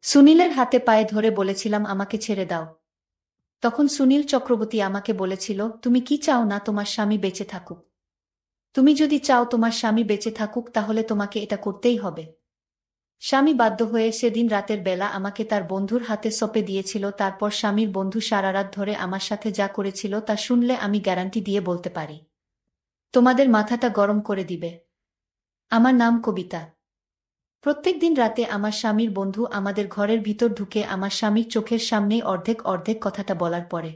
সুনীলের হাতে পায়ে ধরে বলেছিলাম আমাকে ছেড়ে দাও। তখন সুনীল চক্রবর্তী আমাকে বলেছিল, তুমি কি চাও না তোমার স্বামী বেঁচে থাকুক? তুমি যদি চাও তোমার স্বামী বেঁচে থাকুক তাহলে তোমাকে এটা করতেই হবে। স্বামী বাধ্য হয়ে সেদিন রাতের বেলা আমাকে তার বন্ধুর হাতে সঁপে দিয়েছিল। তারপর স্বামীর বন্ধু সারা রাত ধরে আমার সাথে যা করেছিল তা শুনলে আমি গ্যারান্টি দিয়ে বলতে পারি, তোমাদের মাথাটা গরম করে দিবে। আমার নাম কবিতা। প্রত্যেকদিন রাতে আমার স্বামীর বন্ধু আমাদের ঘরের ভিতর ঢুকে আমার স্বামীর চোখের সামনেই অর্ধেক অর্ধেক কথাটা বলার পরে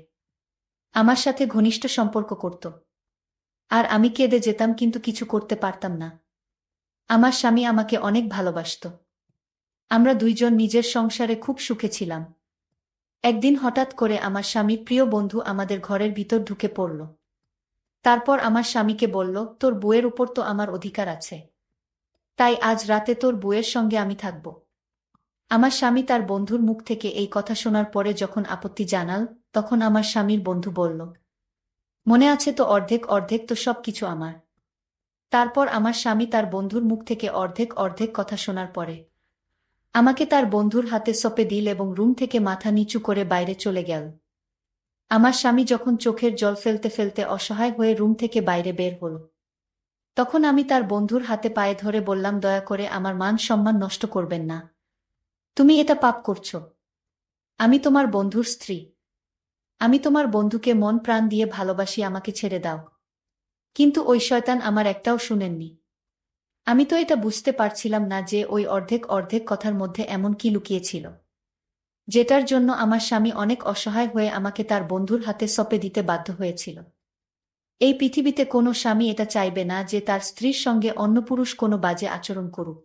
আমার সাথে ঘনিষ্ঠ সম্পর্ক করত। আর আমি কেঁদে যেতাম কিন্তু কিছু করতে পারতাম না। আমার স্বামী আমাকে অনেক ভালোবাসত। আমরা দুইজন নিজের সংসারে খুব সুখে ছিলাম। একদিন হঠাৎ করে আমার স্বামীর প্রিয় বন্ধু আমাদের ঘরের ভিতর ঢুকে পড়ল। তারপর আমার স্বামীকে বলল, তোর বউয়ের উপর তো আমার অধিকার আছে, তাই আজ রাতে তোর বউয়ের সঙ্গে আমি থাকব। আমার স্বামী তার বন্ধুর মুখ থেকে এই কথা শোনার পরে যখন আপত্তি জানাল, তখন আমার স্বামীর বন্ধু বলল, মনে আছে তো, অর্ধেক অর্ধেক তো সব কিছু আমার। তারপর আমার স্বামী তার বন্ধুর মুখ থেকে অর্ধেক অর্ধেক কথা শোনার পরে আমাকে তার বন্ধুর হাতে সঁপে দিল এবং রুম থেকে মাথা নিচু করে বাইরে চলে গেল। আমার স্বামী যখন চোখের জল ফেলতে ফেলতে অসহায় হয়ে রুম থেকে বাইরে বের হল, তখন আমি তার বন্ধুর হাতে পায়ে ধরে বললাম, দয়া করে আমার মান সম্মান নষ্ট করবেন না। তুমি এটা পাপ করছো। আমি তোমার বন্ধুর স্ত্রী। আমি তোমার বন্ধুকে মন প্রাণ দিয়ে ভালোবাসি, আমাকে ছেড়ে দাও। কিন্তু ওই শয়তান আমার একটাও শুনেননি। আমি তো এটা বুঝতে পারছিলাম না যে ওই অর্ধেক অর্ধেক কথার মধ্যে এমন কি লুকিয়েছিল, যেটার জন্য আমার স্বামী অনেক অসহায় হয়ে আমাকে তার বন্ধুর হাতে সঁপে দিতে বাধ্য হয়েছিল। এই পৃথিবীতে কোনো স্বামী এটা চাইবে না যে তার স্ত্রীর সঙ্গে অন্য পুরুষ কোনো বাজে আচরণ করুক।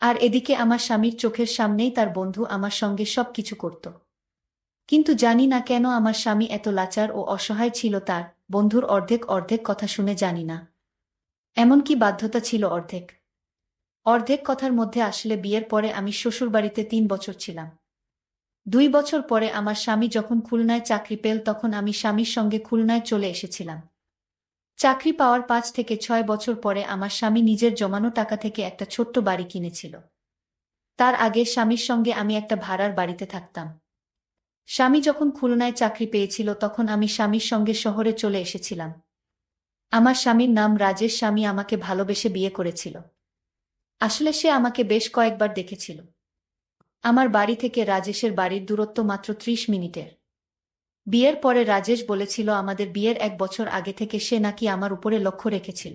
আর এদিকে আমার স্বামীর চোখের সামনেই তার বন্ধু আমার সঙ্গে সব কিছু করত। কিন্তু জানি না কেন আমার স্বামী এত লাচার ও অসহায় ছিল, তার বন্ধুর অর্ধেক অর্ধেক কথা শুনে জানি না এমনকি বাধ্যতা ছিল অর্ধেক অর্ধেক কথার মধ্যে। আসলে বিয়ের পরে আমি শ্বশুরবাড়িতে 3 বছর ছিলাম। 2 বছর পরে আমার স্বামী যখন খুলনায় চাকরি পেল তখন আমি স্বামীর সঙ্গে খুলনায় চলে এসেছিলাম। চাকরি পাওয়ার 5 থেকে 6 বছর পরে আমার স্বামী নিজের জমানো টাকা থেকে একটা ছোট্ট বাড়ি কিনেছিল। তার আগে স্বামীর সঙ্গে আমি একটা ভাড়ার বাড়িতে থাকতাম। স্বামী যখন খুলনায় চাকরি পেয়েছিল তখন আমি স্বামীর সঙ্গে শহরে চলে এসেছিলাম। আমার স্বামীর নাম রাজেশ। স্বামী আমাকে ভালোবেসে বিয়ে করেছিল। আসলে সে আমাকে বেশ কয়েকবার দেখেছিল। আমার বাড়ি থেকে রাজেশের বাড়ির দূরত্ব মাত্র 30 মিনিটের। বিয়ের পরে রাজেশ বলেছিল আমাদের বিয়ের 1 বছর আগে থেকে সে নাকি আমার উপরে লক্ষ্য রেখেছিল।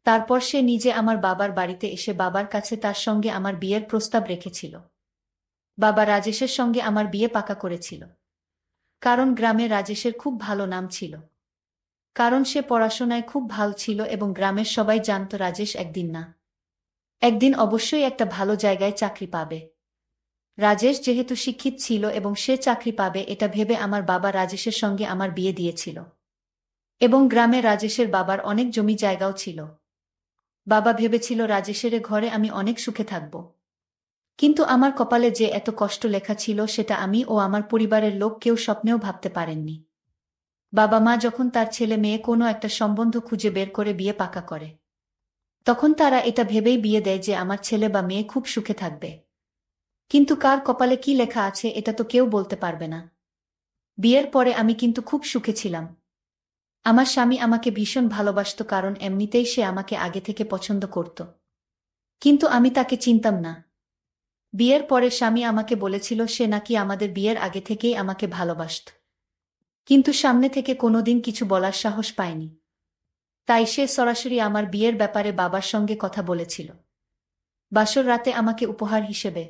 তারপর সে নিজে আমার বাবার বাড়িতে এসে বাবার কাছে তার সঙ্গে আমার বিয়ের প্রস্তাব রেখেছিল। বাবা রাজেশের সঙ্গে আমার বিয়ে পাকা করেছিল। কারণ গ্রামে রাজেশের খুব ভালো নাম ছিল। কারণ সে পড়াশোনায় খুব ভালো ছিল এবং গ্রামের সবাই জানত রাজেশ একদিন না একদিন অবশ্যই একটা ভালো জায়গায় চাকরি পাবে। রাজেশ যেহেতু শিক্ষিত ছিল এবং সে চাকরি পাবে এটা ভেবে আমার বাবা রাজেশের সঙ্গে আমার বিয়ে দিয়েছিল। এবং গ্রামে রাজেশের বাবার অনেক জমি জায়গাও ছিল। বাবা ভেবেছিল রাজেশের ঘরে আমি অনেক সুখে থাকব। কিন্তু আমার কপালে যে এত কষ্ট লেখা ছিল সেটা আমি ও আমার পরিবারের লোক কেউ স্বপ্নেও ভাবতে পারেননি। বাবা মা যখন তার ছেলে মেয়ে কোনো একটা সম্বন্ধ খুঁজে বের করে বিয়ে পাকা করে, তখন তারা এটা ভেবেই বিয়ে দেয় যে আমার ছেলে বা মেয়ে খুব সুখে থাকবে। কিন্তু কার কপালে কি লেখা আছে এটা তো কেউ বলতে পারবে না। বিয়ের পরে আমি কিন্তু খুব সুখে ছিলাম। আমার স্বামী আমাকে ভীষণ ভালোবাসত, কারণ এমনিতেই সে আমাকে আগে থেকে পছন্দ করত। কিন্তু আমি তাকে চিনতাম না। বিয়ের পরে স্বামী আমাকে বলেছিল সে নাকি আমাদের বিয়ের আগে থেকেই আমাকে ভালোবাসত, কিন্তু সামনে থেকে কোনোদিন কিছু বলার সাহস পায়নি। তাই সে সরাসরি আমার বিয়ের ব্যাপারে বাবার সঙ্গে কথা বলেছিল। বাসর রাতে আমাকে উপহার হিসেবে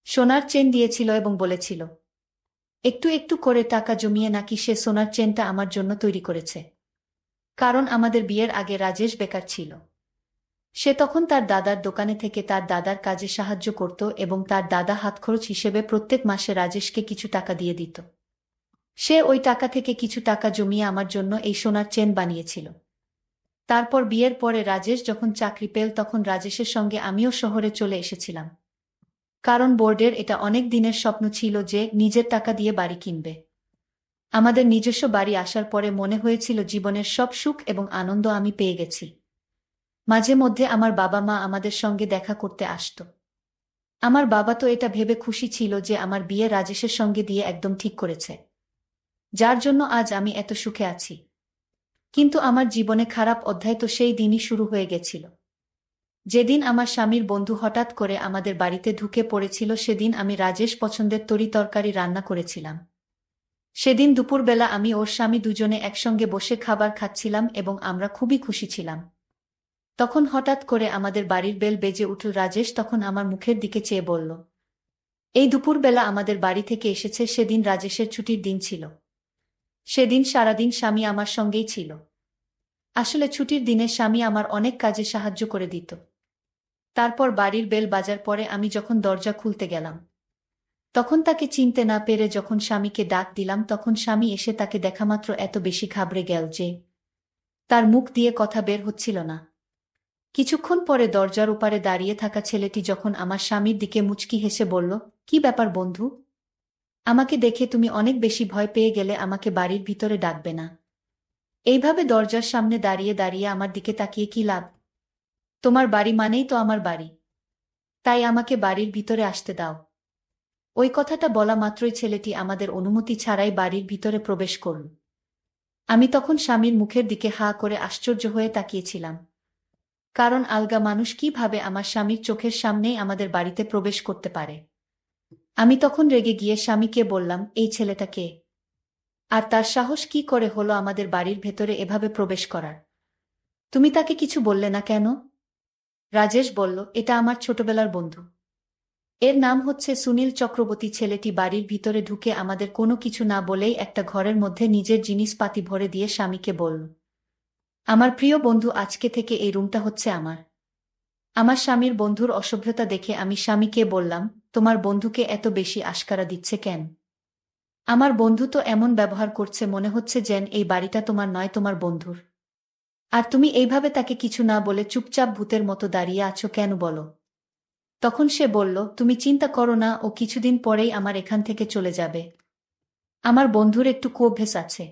সোনার চেন দিয়েছিল এবং বলেছিল একটু একটু করে টাকা জমিয়ে নাকি সে সোনার চেনটা আমার জন্য তৈরি করেছে। কারণ আমাদের বিয়ের আগে রাজেশ বেকার ছিল। সে তখন তার দাদার দোকানে থেকে তার দাদার কাজে সাহায্য করত এবং তার দাদা হাতখরচ হিসেবে প্রত্যেক মাসে রাজেশকে কিছু টাকা দিয়ে দিত। সে ওই টাকা থেকে কিছু টাকা জমিয়ে আমার জন্য এই সোনার চেন বানিয়েছিল। তারপর বিয়ের পরে রাজেশ যখন চাকরি পেল তখন রাজেশের সঙ্গে আমিও শহরে চলে এসেছিলাম। কারণ বোর্ডের এটা অনেক দিনের স্বপ্ন ছিল যে নিজের টাকা দিয়ে বাড়ি কিনবে। আমাদের নিজস্ব বাড়ি আসার পরে মনে হয়েছিল জীবনের সব সুখ এবং আনন্দ আমি পেয়ে গেছি। মাঝে মধ্যে আমার বাবা মা আমাদের সঙ্গে দেখা করতে আসত। আমার বাবা তো এটা ভেবে খুশি ছিল যে আমার বিয়ে রাজেশের সঙ্গে দিয়ে একদম ঠিক করেছে, যার জন্য আজ আমি এত সুখে আছি। কিন্তু আমার জীবনে খারাপ অধ্যায় তো সেই দিনই শুরু হয়ে গেছিল। যেদিন আমার স্বামীর বন্ধু হঠাৎ করে আমাদের বাড়িতে ঢুকে পড়েছিল, সেদিন আমি রাজেশ পছন্দের তরি-তরকারি রান্না করেছিলাম। সেদিন দুপুরবেলা আমি ওর স্বামী দুজনে একসঙ্গে বসে খাবার খাচ্ছিলাম এবং আমরা খুবই খুশি ছিলাম। তখন হঠাৎ করে আমাদের বাড়ির বেল বেজে উঠল। রাজেশ তখন আমার মুখের দিকে চেয়ে বলল, এই দুপুরবেলা আমাদের বাড়ি থেকে এসেছে। সেদিন রাজেশের ছুটির দিন ছিল। সেদিন সারাদিন স্বামী আমার সঙ্গেই ছিল। আসলে ছুটির দিনে স্বামী আমার অনেক কাজে সাহায্য করে দিত। তারপর বাড়ির বেল বাজার পরে আমি যখন দরজা খুলতে গেলাম, তখন তাকে চিনতে না পেরে যখন স্বামীকে ডাক দিলাম, তখন স্বামী এসে তাকে দেখামাত্র এত বেশি ঘাবড়ে গেল যে তার মুখ দিয়ে কথা বের হচ্ছিল না। কিছুক্ষণ পরে দরজার ওপারে দাঁড়িয়ে থাকা ছেলেটি যখন আমার স্বামীর দিকে মুচকি হেসে বলল, কি ব্যাপার বন্ধু? আমাকে দেখে তুমি অনেক বেশি ভয় পেয়ে গেলে, আমাকে বাড়ির ভিতরে ডাকবে না? এইভাবে দরজার সামনে দাঁড়িয়ে দাঁড়িয়ে আমার দিকে তাকিয়ে কি লাভ? তোমার বাড়ি মানেই তো আমার বাড়ি, তাই আমাকে বাড়ির ভিতরে আসতে দাও। ওই কথাটা বলা মাত্রই ছেলেটি আমাদের অনুমতি ছাড়াই বাড়ির ভিতরে প্রবেশ করল। আমি তখন স্বামীর মুখের দিকে হাঁ করে আশ্চর্য হয়ে তাকিয়েছিলাম, কারণ আলগা মানুষ কিভাবে আমার স্বামীর চোখের সামনেই আমাদের বাড়িতে প্রবেশ করতে পারে। আমি তখন রেগে গিয়ে স্বামীকে বললাম, এই ছেলেটা কে? আর তার সাহস কি করে হলো আমাদের বাড়ির ভেতরে এভাবে প্রবেশ করার? তুমি তাকে কিছু বললে না কেন? রাজেশ বলল, এটা আমার ছোটবেলার বন্ধু। এর নাম হচ্ছে সুনীল চক্রবর্তী। ছেলেটি বাড়ির ভিতরে ঢুকে আমাদের কোনো কিছু না বলেই একটা ঘরের মধ্যে নিজের জিনিসপাতি ভরে দিয়ে স্বামীকে বলল, আমার প্রিয় বন্ধু, আজকে থেকে এই রুমটা হচ্ছে আমার। আমার স্বামীর বন্ধুর অসভ্যতা দেখে আমি স্বামীকে বললাম, তোমার বন্ধুকে এত বেশি আশকারা দিচ্ছে কেন? আমার বন্ধু তো এমন ব্যবহার করছে, মনে হচ্ছে যেন এই বাড়িটা তোমার নয়, তোমার বন্ধুর। আর তুমি এইভাবে তাকে কিছু না বলে চুপচাপ ভূতের মতো দাঁড়িয়ে আছো কেন বলো? তখন সে বলল, তুমি চিন্তা করো না, ও কিছুদিন পরেই আমার এখান থেকে চলে যাবে। আমার বন্ধুর একটু অভ্যেস আছে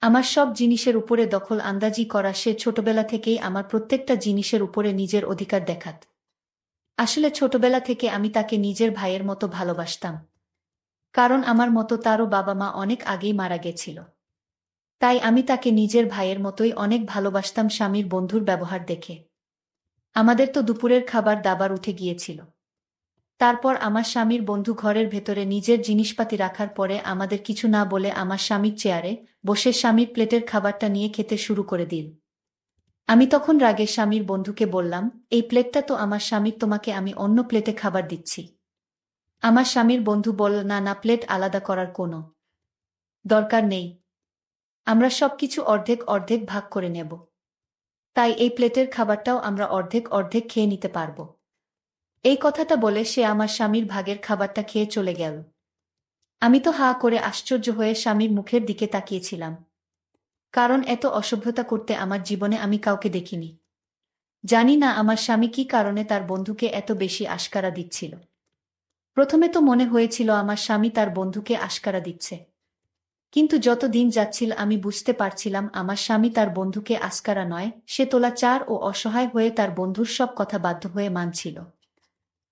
আমার সব জিনিসের উপরে দখল আন্দাজি করা। সে ছোটবেলা থেকেই আমার প্রত্যেকটা জিনিসের উপরে নিজের অধিকার দেখাত। আসলে ছোটবেলা থেকে আমি তাকে নিজের ভাইয়ের মতো ভালোবাসতাম, কারণ আমার মতো তারও বাবা মা অনেক আগেই মারা গেছিল। তাই আমি তাকে নিজের ভাইয়ের মতোই অনেক ভালোবাসতাম। স্বামীর বন্ধুর ব্যবহার দেখে আমাদের তো দুপুরের খাবার দাবার উঠে গিয়েছিল। তারপর আমার স্বামীর বন্ধু ঘরের ভেতরে নিজের জিনিসপাতি রাখার পরে আমাদের কিছু না বলে আমার স্বামীর চেয়ারে বসে স্বামীর প্লেটের খাবারটা নিয়ে খেতে শুরু করে দিল। আমি তখন রাগে স্বামীর বন্ধুকে বললাম, এই প্লেটটা তো আমার স্বামীর, তোমাকে আমি অন্য প্লেটে খাবার দিচ্ছি। আমার স্বামীর বন্ধু বলল, না না, প্লেট আলাদা করার কোনো দরকার নেই, আমরা সবকিছু অর্ধেক অর্ধেক ভাগ করে নেব। তাই এই প্লেটের খাবারটাও আমরা অর্ধেক অর্ধেক খেয়ে নিতে পারব। এই কথাটা বলে সে আমার স্বামীর ভাগের খাবারটা খেয়ে চলে গেল। আমি তো হাঁ করে আশ্চর্য হয়ে স্বামীর মুখের দিকে তাকিয়েছিলাম, কারণ এত অসভ্যতা করতে আমার জীবনে আমি কাউকে দেখিনি। জানি না আমার স্বামী কী কারণে তার বন্ধুকে এত বেশি আশকারা দিচ্ছিল। প্রথমে তো মনে হয়েছিল আমার স্বামী তার বন্ধুকে আশকারা দিচ্ছে, কিন্তু যত দিন যাচ্ছিল আমি বুঝতে পারছিলাম আমার স্বামী তার বন্ধুকে আশকারা নয়, সে তোলাচার ও অসহায় হয়ে তার বন্ধুর সব কথা বাধ্য হয়ে মানছিল।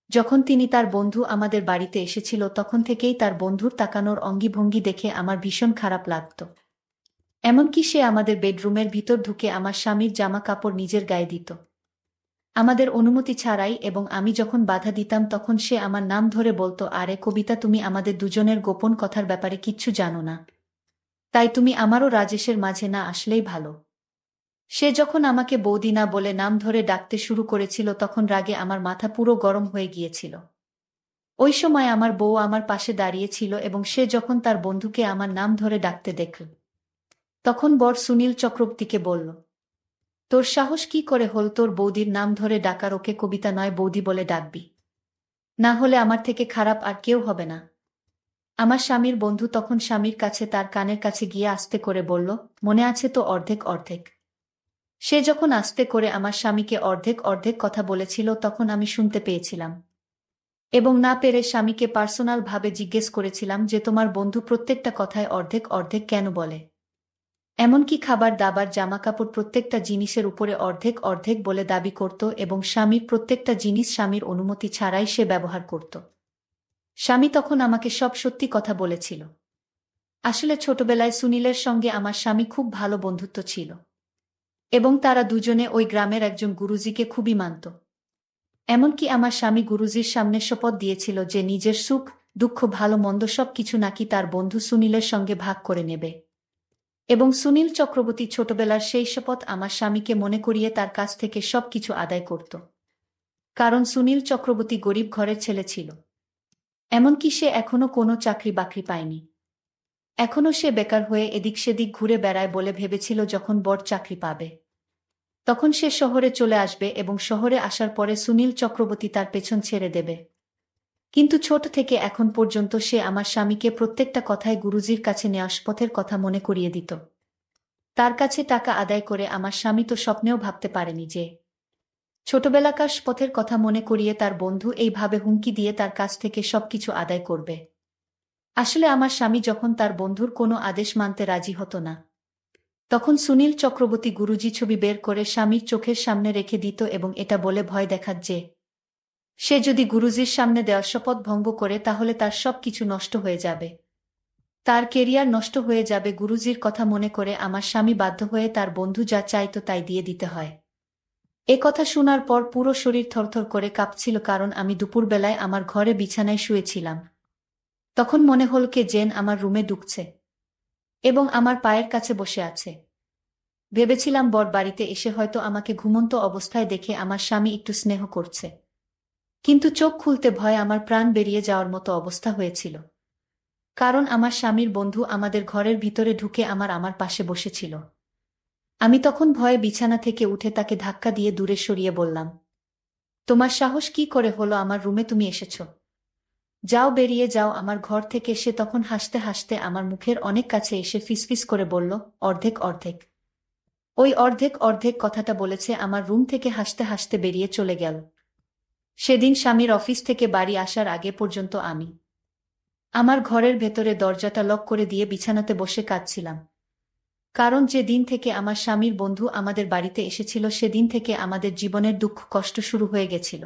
যখন তার বন্ধু আমাদের বাড়িতে এসেছিল, তখন থেকেই তার বন্ধুর তাকানোর অঙ্গিভঙ্গি দেখে আমার ভীষণ খারাপ লাগত। এমনকি সে আমাদের বেডরুমের ভিতর ঢুকে আমার স্বামীর জামা কাপড় নিজের গায়ে দিত, আমাদের অনুমতি ছাড়াই, এবং আমি যখন বাধা দিতাম তখন সে আমার নাম ধরে বলতো, আরে কবিতা, তুমি আমাদের দুজনের গোপন কথার ব্যাপারে কিচ্ছু জানো না, তাই তুমি আমারও রাজেশের মাঝে না আসলেই ভালো। সে যখন আমাকে বৌদি না বলে নাম ধরে ডাকতে শুরু করেছিল, তখন রাগে আমার মাথা পুরো গরম হয়ে গিয়েছিল। ওই সময় আমার বউ আমার পাশে দাঁড়িয়ে ছিল এবং সে যখন তার বন্ধুকে আমার নাম ধরে ডাকতে দেখল, তখন বর সুনীল চক্রবর্তীকে বলল, তোর সাহস কি করে হল তোর বৌদির নাম ধরে ডাকার? ওকে কবিতা নয় বৌদি বলে ডাকবি, না হলে আমার থেকে খারাপ আর কেউ হবে না। আমার স্বামীর বন্ধু তখন স্বামীর কাছে তার কানের কাছে গিয়ে আস্তে করে বলল, মনে আছে তো, অর্ধেক অর্ধেক। সে যখন আস্তে করে আমার স্বামীকে অর্ধেক অর্ধেক কথা বলেছিল, তখন আমি শুনতে পেয়েছিলাম এবং না পেরে স্বামীকে পার্সোনাল ভাবে জিজ্ঞেস করেছিলাম যে তোমার বন্ধু প্রত্যেকটা কথায় অর্ধেক অর্ধেক কেন বলে। এমনকি খাবার দাবার জামাকাপড় প্রত্যেকটা জিনিসের উপরে অর্ধেক অর্ধেক বলে দাবি করত এবং স্বামীর প্রত্যেকটা জিনিস স্বামীর অনুমতি ছাড়াই সে ব্যবহার করত। স্বামী তখন আমাকে সব সত্যি কথা বলেছিল। আসলে ছোটবেলায় সুনীলের সঙ্গে আমার স্বামী খুব ভালো বন্ধুত্ব ছিল এবং তারা দুজনে ওই গ্রামের একজন গুরুজিকে খুবই মানত। এমনকি আমার স্বামী গুরুজির সামনে শপথ দিয়েছিল যে নিজের সুখ দুঃখ ভালো মন্দ সব কিছু নাকি তার বন্ধু সুনীলের সঙ্গে ভাগ করে নেবে। এবং সুনীল চক্রবর্তী ছোটবেলার সেই শপথ আমার স্বামীকে মনে করিয়ে তার কাছ থেকে সবকিছু আদায় করত। কারণ সুনীল চক্রবর্তী গরিব ঘরের ছেলে ছিল। এমনকি সে এখনো কোনো চাকরি বাকরি পায়নি। এখনো সে বেকার হয়ে এদিক সেদিক ঘুরে বেড়ায় বলে ভেবেছিল যখন বড় চাকরি পাবে তখন সে শহরে চলে আসবে এবং শহরে আসার পরে সুনীল চক্রবর্তী তার পেছন ছেড়ে দেবে। কিন্তু ছোট থেকে এখন পর্যন্ত সে আমার স্বামীকে প্রত্যেকটা কথায় গুরুজির কাছে নেওয়া শপথের কথা মনে করিয়ে দিত। তার কাছে টাকা আদায় করে আমার স্বামী তো স্বপ্নেও ভাবতে পারেনি যে ছোটবেলাকার শপথের কথা মনে করিয়ে তার বন্ধু এইভাবে হুমকি দিয়ে তার কাছ থেকে সবকিছু আদায় করবে। আসলে আমার স্বামী যখন তার বন্ধুর কোনো আদেশ মানতে রাজি হতো না তখন সুনীল চক্রবর্তী গুরুজি ছবি বের করে স্বামীর চোখের সামনে রেখে দিত এবং এটা বলে ভয় দেখাত যে সে যদি গুরুজির সামনে দেওয়া শপথ ভঙ্গ করে তাহলে তার সব কিছু নষ্ট হয়ে যাবে, তার কেরিয়ার নষ্ট হয়ে যাবে। গুরুজির কথা মনে করে আমার স্বামী বাধ্য হয়ে তার বন্ধু যা চাইতো তাই দিয়ে দিতে হয়। এ কথা শোনার পর পুরো শরীর থরথর করে কাঁপছিল, কারণ আমি দুপুরবেলায় আমার ঘরে বিছানায় শুয়েছিলাম। তখন মনে হল কে যেন আমার রুমে ঢুকছে এবং আমার পায়ের কাছে বসে আছে। ভেবেছিলাম বর বাড়িতে এসে হয়তো আমাকে ঘুমন্ত অবস্থায় দেখে আমার স্বামী একটু স্নেহ করছে, কিন্তু চোখ খুলতে ভয়ে আমার প্রাণ বেরিয়ে যাওয়ার মতো অবস্থা হয়েছিল। কারণ আমার স্বামীর বন্ধু আমাদের ঘরের ভিতরে ঢুকে আমার পাশে বসেছিল। আমি তখন ভয়ে বিছানা থেকে উঠে তাকে ধাক্কা দিয়ে দূরে সরিয়ে বললাম, তোমার সাহস কি করে হলো আমার রুমে তুমি এসেছ? যাও, বেরিয়ে যাও আমার ঘর থেকে। সে তখন হাসতে হাসতে আমার মুখের অনেক কাছে এসে ফিসফিস করে বলল, অর্ধেক অর্ধেক। ওই অর্ধেক অর্ধেক কথাটা বলেছে আমার রুম থেকে হাসতে হাসতে বেরিয়ে চলে গেল। সেদিন স্বামীর অফিস থেকে বাড়ি আসার আগে পর্যন্ত আমি আমার ঘরের ভেতরে দরজাটা লক করে দিয়ে বিছানাতে বসে কাঁদছিলাম। কারণ যে দিন থেকে আমার স্বামীর বন্ধু আমাদের বাড়িতে এসেছিল সেদিন থেকে আমাদের জীবনের দুঃখ কষ্ট শুরু হয়ে গেছিল।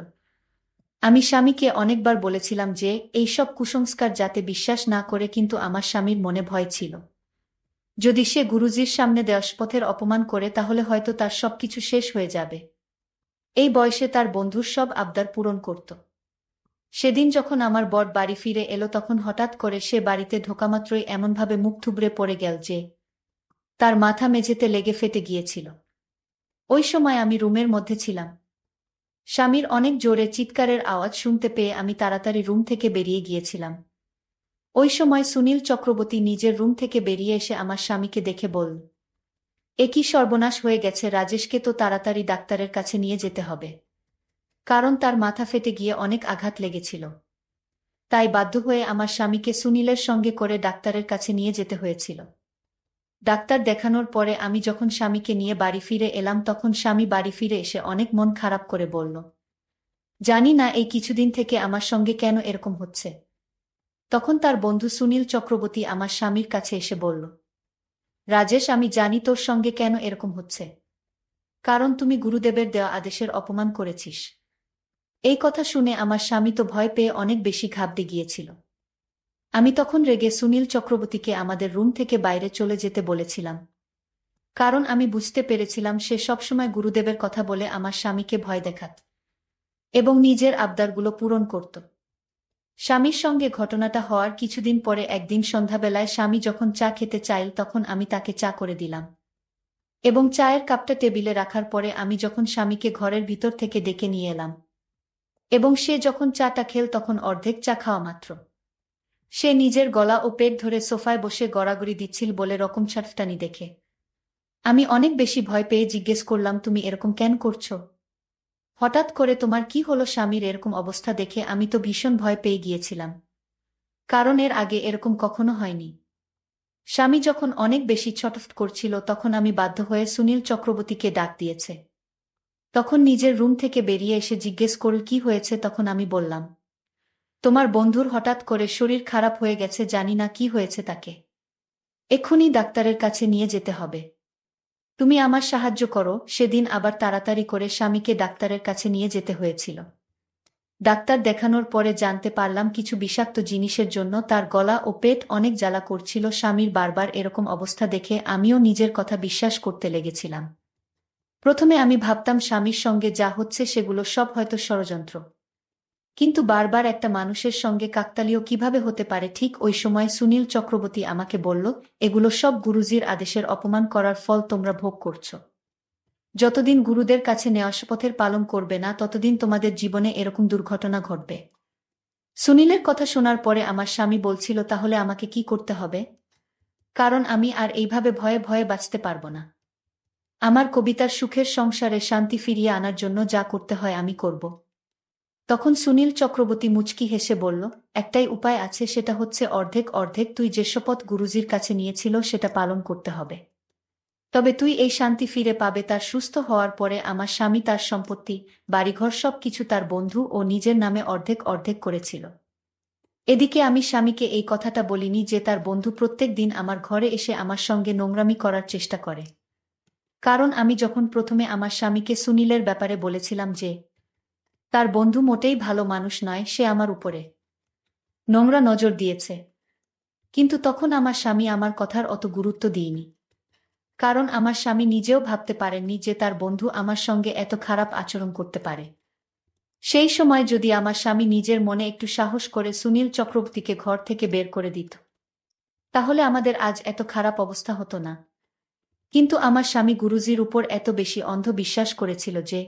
আমি স্বামীকে অনেকবার বলেছিলাম যে এইসব কুসংস্কার যাতে বিশ্বাস না করে, কিন্তু আমার স্বামীর মনে ভয় ছিল যদি সে গুরুজির সামনে দেওয়া শপথের অপমান করে তাহলে হয়তো তার সবকিছু শেষ হয়ে যাবে। এই বয়সে তার বন্ধুর সব আবদার পূরণ করত। সেদিন যখন আমার বর বাড়ি ফিরে এলো তখন হঠাৎ করে সে বাড়িতে ঢোকামাত্রই এমনভাবে মুখ থুবড়ে পড়ে গেল যে তার মাথা মেঝেতে লেগে ফেটে গিয়েছিল। ওই সময় আমি রুমের মধ্যে ছিলাম। স্বামীর অনেক জোরে চিৎকারের আওয়াজ শুনতে পেয়ে আমি তাড়াতাড়ি রুম থেকে বেরিয়ে গিয়েছিলাম। ওই সময় সুনীল চক্রবর্তী নিজের রুম থেকে বেরিয়ে এসে আমার স্বামীকে দেখে বলল, এ কি সর্বনাশ হয়ে গেছে, রাজেশকে তো তাড়াতাড়ি ডাক্তারের কাছে নিয়ে যেতে হবে। কারণ তার মাথা ফেটে গিয়ে অনেক আঘাত লেগেছিল। তাই বাধ্য হয়ে আমার স্বামীকে সুনীলের সঙ্গে করে ডাক্তারের কাছে নিয়ে যেতে হয়েছিল। ডাক্তার দেখানোর পরে আমি যখন স্বামীকে নিয়ে বাড়ি ফিরে এলাম তখন স্বামী বাড়ি ফিরে এসে অনেক মন খারাপ করে বলল, জানি না এই কিছুদিন থেকে আমার সঙ্গে কেন এরকম হচ্ছে। তখন তার বন্ধু সুনীল চক্রবর্তী আমার স্বামীর কাছে এসে বলল, রাজেশ, আমি জানি তোর সঙ্গে কেন এরকম হচ্ছে, কারণ তুমি গুরুদেবের দেওয়া আদেশের অপমান করেছিস। এই কথা শুনে আমার স্বামী তো ভয় পেয়ে অনেক বেশি ঘাবড়ে গিয়েছিল। আমি তখন রেগে সুনীল চক্রবর্তীকে আমাদের রুম থেকে বাইরে চলে যেতে বলেছিলাম, কারণ আমি বুঝতে পেরেছিলাম সে সবসময় গুরুদেবের কথা বলে আমার স্বামীকে ভয় দেখাত এবং নিজের আবদারগুলো পূরণ করত। স্বামীর সঙ্গে ঘটনাটা হওয়ার কিছুদিন পরে একদিন সন্ধ্যাবেলায় স্বামী যখন চা খেতে চাইল তখন আমি তাকে চা করে দিলাম এবং চায়ের কাপটা টেবিলে রাখার পরে আমি যখন স্বামীকে ঘরের ভিতর থেকে ডেকে নিয়ে এলাম এবং সে যখন চাটা খেল তখন অর্ধেক চা খাওয়া মাত্র সে নিজের গলা ও পেট ধরে সোফায় বসে গড়াগড়ি দিচ্ছিল বলে রকম ছাটফটানি দেখে আমি অনেক বেশি ভয় পেয়ে জিজ্ঞেস করলাম, তুমি এরকম কেন করছো? হঠাৎ করে তোমার কি হলো? স্বামীর এরকম অবস্থা দেখে আমি তো ভীষণ ভয় পেয়ে গিয়েছিলাম, কারণ এর আগে এরকম কখনো হয়নি। স্বামী যখন অনেক বেশি ছটফট করছিল তখন আমি বাধ্য হয়ে সুনীল চক্রবর্তীকে ডাক দিয়েছে। তখন নিজের রুম থেকে বেরিয়ে এসে জিজ্ঞেস করল কি হয়েছে। তখন আমি বললাম, তোমার বন্ধুর হঠাৎ করে শরীর খারাপ হয়ে গেছে, জানি না কি হয়েছে তাকে। এক্ষুনি ডাক্তারের কাছে নিয়ে যেতে হবে। তুমি আমার সাহায্য করো। সেদিন আবার তাড়াতাড়ি করে স্বামীকে ডাক্তারের কাছে নিয়ে যেতে হয়েছিল। ডাক্তার দেখানোর পরে জানতে পারলাম কিছু বিষাক্ত জিনিসের জন্য তার গলা ও পেট অনেক জ্বালা করছিল। স্বামীর বারবার এরকম অবস্থা দেখে আমিও নিজের কথা বিশ্বাস করতে লেগেছিলাম। প্রথমে আমি ভাবতাম স্বামীর সঙ্গে যা হচ্ছে সেগুলো সব হয়তো ষড়যন্ত্র। কিন্তু বারবার একটা মানুষের সঙ্গে কাকতালীয় কিভাবে হতে পারে? ঠিক ওই সময় সুনীল চক্রবর্তী আমাকে বলল, এগুলো সব গুরুজির আদেশের অপমান করার ফল তোমরা ভোগ করছো। যতদিন গুরুদের কাছে নেওয়া শপথের পালন করবে না ততদিন তোমাদের জীবনে এরকম দুর্ঘটনা ঘটবে। সুনীলের কথা শোনার পরে আমার স্বামী বলছিল, তাহলে আমাকে কি করতে হবে? কারণ আমি আর এইভাবে ভয়ে ভয়ে বাঁচতে পারবো না। আমার কবিতার সুখের সংসারে শান্তি ফিরিয়ে আনার জন্য যা করতে হয় আমি করব। তখন সুনীল চক্রবর্তী মুচকি হেসে বলল, একটাই উপায় আছে, সেটা হচ্ছে অর্ধেক অর্ধেক। তুই যে শপথ গুরুজির কাছে নিয়েছিল সেটা পালন করতে হবে। তবে তুই এই শান্তি ফিরে পাবে তার সুস্থ হওয়ার পরে। আমার স্বামী তার সম্পত্তি, বাড়িঘর সব কিছু তার বন্ধু ও নিজের নামে অর্ধেক অর্ধেক করেছিল। এদিকে আমি স্বামীকে এই কথাটা বলিনি যে তার বন্ধু প্রত্যেক দিন আমার ঘরে এসে আমার সঙ্গে নোংরামি করার চেষ্টা করে। কারণ আমি যখন প্রথমে আমার স্বামীকে সুনীলের ব্যাপারে বলেছিলাম যে তার বন্ধু মোটেই ভালো মানুষ নয়, সে আমার উপরে নোংরা নজর দিয়েছে। কিন্তু তখন আমার স্বামী আমার কথার অত গুরুত্ব দিইনি। কারণ আমার স্বামী নিজেও ভাবতে পারেননি যে তার বন্ধু আমার সঙ্গে এত খারাপ আচরণ করতে পারে। সেই সময় যদি আমার স্বামী নিজের মনে একটু সাহস করে সুনীল চক্রবর্তীকে ঘর থেকে বের করে দিত, তাহলে আমাদের আজ এত খারাপ অবস্থা হতো না। কিন্তু আমার স্বামী গুরুজির উপর এত বেশি অন্ধ বিশ্বাস করেছিল যে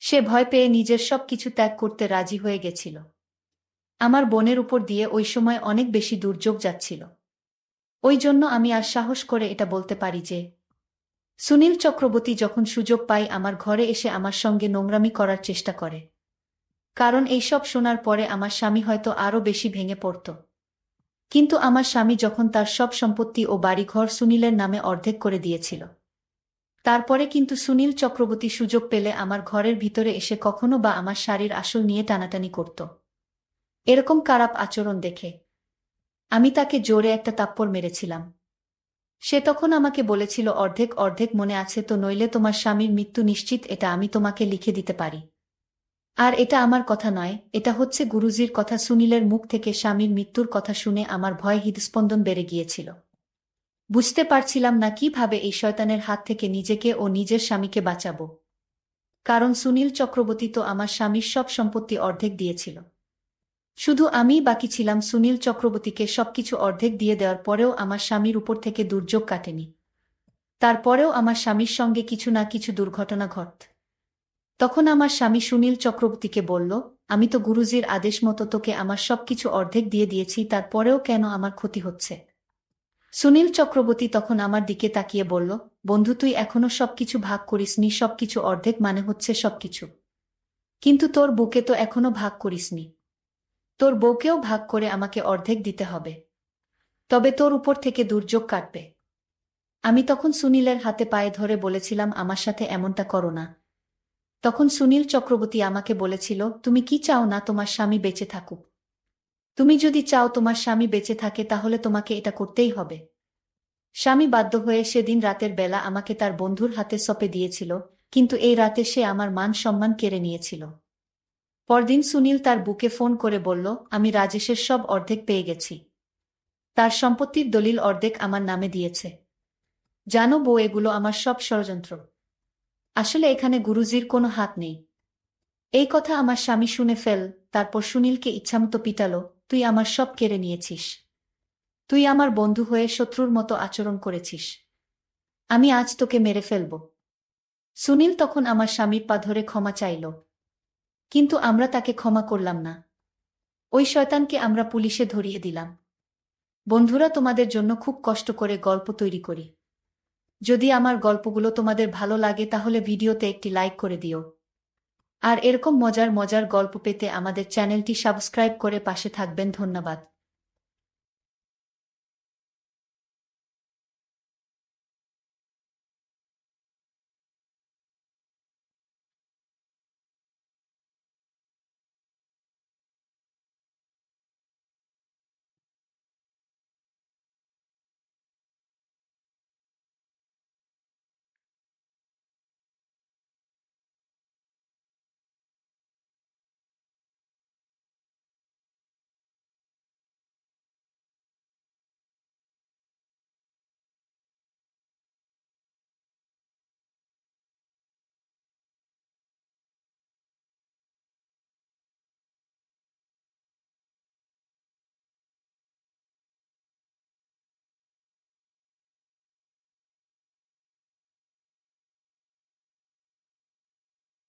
সে ভয় পেয়ে নিজের সব কিছু ত্যাগ করতে রাজি হয়ে গেছিল। আমার বোনের উপর দিয়ে ওই সময় অনেক বেশি দুর্যোগ যাচ্ছিল। ওই জন্য আমি আর সাহস করে এটা বলতে পারি যে সুনীল চক্রবর্তী যখন সুযোগ পায় আমার ঘরে এসে আমার সঙ্গে নোংরামি করার চেষ্টা করে। কারণ এইসব শোনার পরে আমার স্বামী হয়তো আরও বেশি ভেঙে পড়ত। কিন্তু আমার স্বামী যখন তার সব সম্পত্তি ও বাড়িঘর সুনীলের নামে অর্ধেক করে দিয়েছিল, তারপরে কিন্তু সুনীল চক্রবর্তী সুযোগ পেলে আমার ঘরের ভিতরে এসে কখনো বা আমার শাড়ির আসল নিয়ে টানাটানি করত। এরকম খারাপ আচরণ দেখে আমি তাকে জোরে একটা থাপ্পড় মেরেছিলাম। সে তখন আমাকে বলেছিল, অর্ধেক অর্ধেক মনে আছে তো? নইলে তোমার স্বামীর মৃত্যু নিশ্চিত, এটা আমি তোমাকে লিখে দিতে পারি। আর এটা আমার কথা নয়, এটা হচ্ছে গুরুজির কথা। সুনীলের মুখ থেকে স্বামীর মৃত্যুর কথা শুনে আমার ভয়ে হৃদস্পন্দন বেড়ে গিয়েছিল। বুঝতে পারছিলাম না কিভাবে এই শয়তানের হাত থেকে নিজেকে ও নিজের স্বামীকে বাঁচাবো। কারণ সুনীল চক্রবর্তী তো আমার স্বামীর সব সম্পত্তি অর্ধেক দিয়েছিল। শুধু আমিই বাকি ছিলাম। সুনীল চক্রবর্তীকে সবকিছু অর্ধেক দিয়ে দেওয়ার পরেও আমার স্বামীর উপর থেকে দুর্যোগ কাটেনি। তারপরেও আমার স্বামীর সঙ্গে কিছু না কিছু দুর্ঘটনা ঘট। তখন আমার স্বামী সুনীল চক্রবর্তীকে বলল, আমি তো গুরুজির আদেশ মতো তোকে আমার সবকিছু অর্ধেক দিয়ে দিয়েছি, তারপরেও কেন আমার ক্ষতি হচ্ছে? সুনীল চক্রবর্তী তখন আমার দিকে তাকিয়ে বলল, বন্ধু, তুই এখনো সবকিছু ভাগ করিসনি। সবকিছু অর্ধেক মানে হচ্ছে সবকিছু। কিন্তু তোর বউকে তো এখনো ভাগ করিসনি। তোর বউকেও ভাগ করে আমাকে অর্ধেক দিতে হবে, তবে তোর উপর থেকে দুর্যোগ কাটবে। আমি তখন সুনীলের হাতে পায়ে ধরে বলেছিলাম, আমার সাথে এমনটা করো না। তখন সুনীল চক্রবর্তী আমাকে বলেছিল, তুমি কি চাও না তোমার স্বামী বেঁচে থাকুক? তুমি যদি চাও তোমার স্বামী বেঁচে থাকে তাহলে তোমাকে এটা করতেই হবে। স্বামী বাধ্য হয়ে সেদিন রাতের বেলা আমাকে তার বন্ধুর হাতে সঁপে দিয়েছিল, কিন্তু এই রাতে সে আমার মান সম্মান কেড়ে নিয়েছিল। পরদিন সুনীল তার বুকে ফোন করে বলল, আমি রাজেশের সব অর্ধেক পেয়ে গেছি। তার সম্পত্তির দলিল অর্ধেক আমার নামে দিয়েছে। জানো বউ, এগুলো আমার সব ষড়যন্ত্র। আসলে এখানে গুরুজির কোনো হাত নেই। এই কথা আমার স্বামী শুনে ফেল। তারপর সুনীলকে ইচ্ছামতো পিটালো, তুই আমার সব কেড়ে নিয়েছিস। তুই আমার বন্ধু হয়ে শত্রুর মতো আচরণ করেছিস। আমি আজ তোকে মেরে ফেলব। সুনীল তখন আমার স্বামীর পা ধরে ক্ষমা চাইল, কিন্তু আমরা তাকে ক্ষমা করলাম না। ওই শয়তানকে আমরা পুলিশে ধরিয়ে দিলাম। বন্ধুরা, তোমাদের জন্য খুব কষ্ট করে গল্প তৈরি করি। যদি আমার গল্পগুলো তোমাদের ভালো লাগে তাহলে ভিডিওতে একটি লাইক করে দিও। আর এরকম মজার মজার গল্প পেতে আমাদের চ্যানেলটি সাবস্ক্রাইব করে পাশে থাকবেন। ধন্যবাদ।